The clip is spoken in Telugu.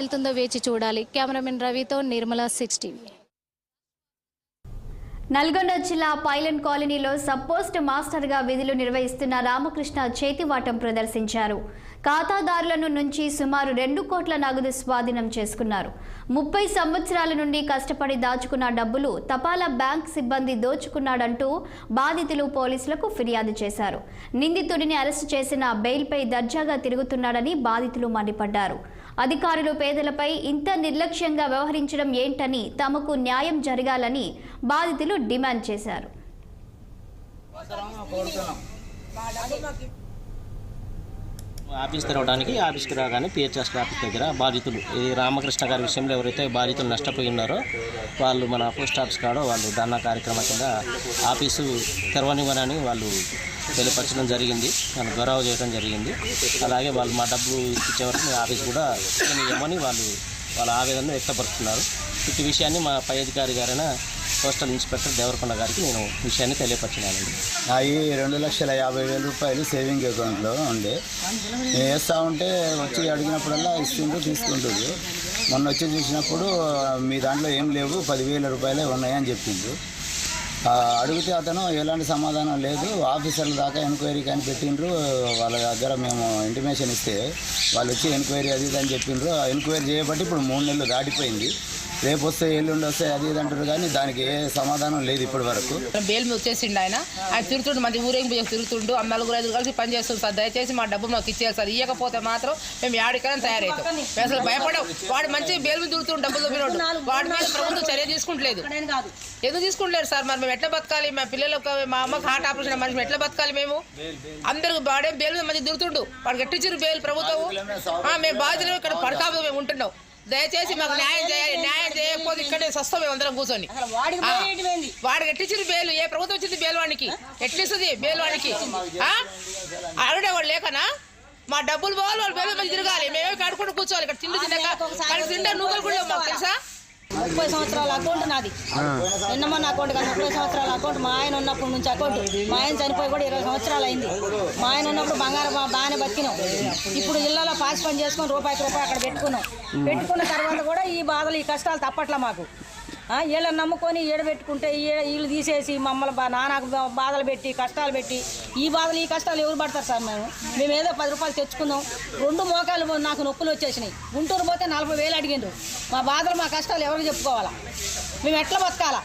వెళ్తుందో వేచి చూడాలి. కెమెరామెన్ రవితో నిర్మల 6 టీవీ. నల్గొండ జిల్లా పైలన్ కాలనీలో సబ్ పోస్ట్ మాస్టర్గా విధులు నిర్వహిస్తున్న రామకృష్ణ చేతివాటం ప్రదర్శించారు. ఖాతాదారుల నుంచి సుమారు 2 కోట్ల నగదు స్వాధీనం చేసుకున్నారు. 30 సంవత్సరాల నుండి కష్టపడి దాచుకున్న డబ్బులు తపాలా బ్యాంక్ సిబ్బంది దోచుకున్నాడంటూ బాధితులు పోలీసులకు ఫిర్యాదు చేశారు. నిందితుడిని అరెస్టు చేసిన బెయిల్పై దర్జాగా తిరుగుతున్నాడని బాధితులు మండిపడ్డారు. అధికారులు పేదలపై ఇంత నిర్లక్ష్యంగా వ్యవహరించడం ఏంటని, తమకు న్యాయం జరగాలని బాధితులు డిమాండ్ చేశారు. ఆఫీస్ తెరవడానికి ఆఫీస్కి రాగానే పిహెచ్ఎస్ ఆఫీస్ దగ్గర బాధితులు ఈ రామకృష్ణ గారి విషయంలో ఎవరైతే బాధితులు నష్టపోయి ఉన్నారో వాళ్ళు మన పోస్ట్ ఆఫీస్ కాడో వాళ్ళు ధర్నా కార్యక్రమం కింద ఆఫీసు తెరవనివ్వనని వాళ్ళు తెలియపరచడం జరిగింది. వాళ్ళు గౌరవ చేయడం జరిగింది. అలాగే వాళ్ళు మా డబ్బు ఇచ్చే వరకు ఆఫీస్ కూడా ఇవ్వమని వాళ్ళ ఆవేదనను వ్యక్తపరుస్తున్నారు. ఇటు విషయాన్ని మా పై అధికారి గారైన పోస్టల్ ఇన్స్పెక్టర్ దేవరకొండ గారికి నేను విషయాన్ని తెలియపరిచినానండి. అవి 2,50,000 రూపాయలు సేవింగ్ అకౌంట్లో ఉండే నేను వేస్తూ ఉంటే వచ్చి అడిగినప్పుడల్లా ఇస్తుంటూ తీసుకుంటుంది. మొన్న వచ్చి చూసినప్పుడు మీ దాంట్లో ఏం లేవు 10,000 రూపాయలే ఉన్నాయని చెప్పిండు. అడిగితే అతను ఎలాంటి సమాధానం లేదు, ఆఫీసర్ల దాకా ఎంక్వైరీ కానీ పెట్టిండ్రు. వాళ్ళ దగ్గర మేము ఇంటిమేషన్ ఇస్తే వాళ్ళు వచ్చి ఎంక్వైరీ అది ఇది అని చెప్పిండ్రు. ఎంక్వైరీ చేయబట్టి ఇప్పుడు 3 నెలలు దాటిపోయింది. రేపు వస్తే ఎల్లుండి వస్తే అది ఇది అంటారు కానీ దానికి ఏ సమాధానం లేదు ఇప్పటి వరకు. బెయిల్ మీద వచ్చేసిండు ఆయన తిరుగుతుండు, మంది ఊరేగి తిరుగుతుండు. 4-5 కలిసి పని చేస్తుంది సార్. దయచేసి మా డబ్బు మాకు ఇచ్చేయాలి సార్. ఇవ్వకపోతే మాత్రం మేము యాడికైనా తయారవుతాం. మేము అసలు భయపడవు. వాడు మంచి బెయిల్ మీద తిరుగుతుండు, డబ్బులు దొబ్బినోడు. వాడి మీద ప్రభుత్వం చర్య తీసుకుంటలేదు. ఎందుకు తీసుకుంటలేరు సార్? మరి మేము ఎట్లా బతకాలి? మా పిల్లలకు, మా అమ్మకి హార్ట్ ఆపరేషన్ మనిషి ఎట్లా బతకాలి? మేము అందరికి వాడే బెయిల్ మీద మంచి తిరుగుతుండు. వాడికి ఎట్టించారు బెయిల్ ప్రభుత్వం? మేము బాధ్యత ఇక్కడ పడకాపు మేము ఉంటున్నాం. దయచేసి మాకు న్యాయం చేయాలి. న్యాయం చేయకపోతే ఇక్కడే సస్తాం మేము అందరం కూర్చొని. వాడికి ఎట్టించిన బేలు ఏ ప్రభుత్వం వచ్చింది? బేలు వాడికి ఎట్లిస్తుంది? బేలు వాడికి అడుగుడే వాడు లేకనా? మా డబ్బులు పోవాలి, వాళ్ళు బేలు మంచి తిరగాలి. మేమే కడుకుంటూ కూర్చోవాలి. ఇక్కడ తిండి తింటే నూకలు కూడా మాకు తెలుసా? 30 సంవత్సరాల అకౌంట్ నాది. నిన్నమన్న అకౌంట్ కాదు, 30 సంవత్సరాల అకౌంట్. మా ఆయన ఉన్నప్పటి నుంచి అకౌంట్. మా ఆయన చనిపోయి కూడా 20 సంవత్సరాలు అయింది. మా ఆయన ఉన్నప్పుడు బంగారం బాగానే బతికినాం. ఇప్పుడు ఇళ్లలో పాసి పని చేసుకొని రూపాయికి రూపాయి అక్కడ పెట్టుకున్న తర్వాత కూడా ఈ బాధలు ఈ కష్టాలు తప్పట్లా మాకు. వీళ్ళని నమ్ముకొని ఏడబెట్టుకుంటే వీళ్ళు తీసేసి మమ్మల్ని నాన్నకు బాధలు పెట్టి కష్టాలు పెట్టి ఈ బాధలు ఈ కష్టాలు ఎవరు పడతారు సార్? మేము ఏదో 10 రూపాయలు తెచ్చుకుందాం. 2 మోకాలు నాకు నొప్పులు వచ్చేసినాయి. గుంటూరు పోతే 40,000 అడిగిండ్రు. మా బాధలు మా కష్టాలు ఎవరికి చెప్పుకోవాలా? మేము ఎట్లా బతకాలా?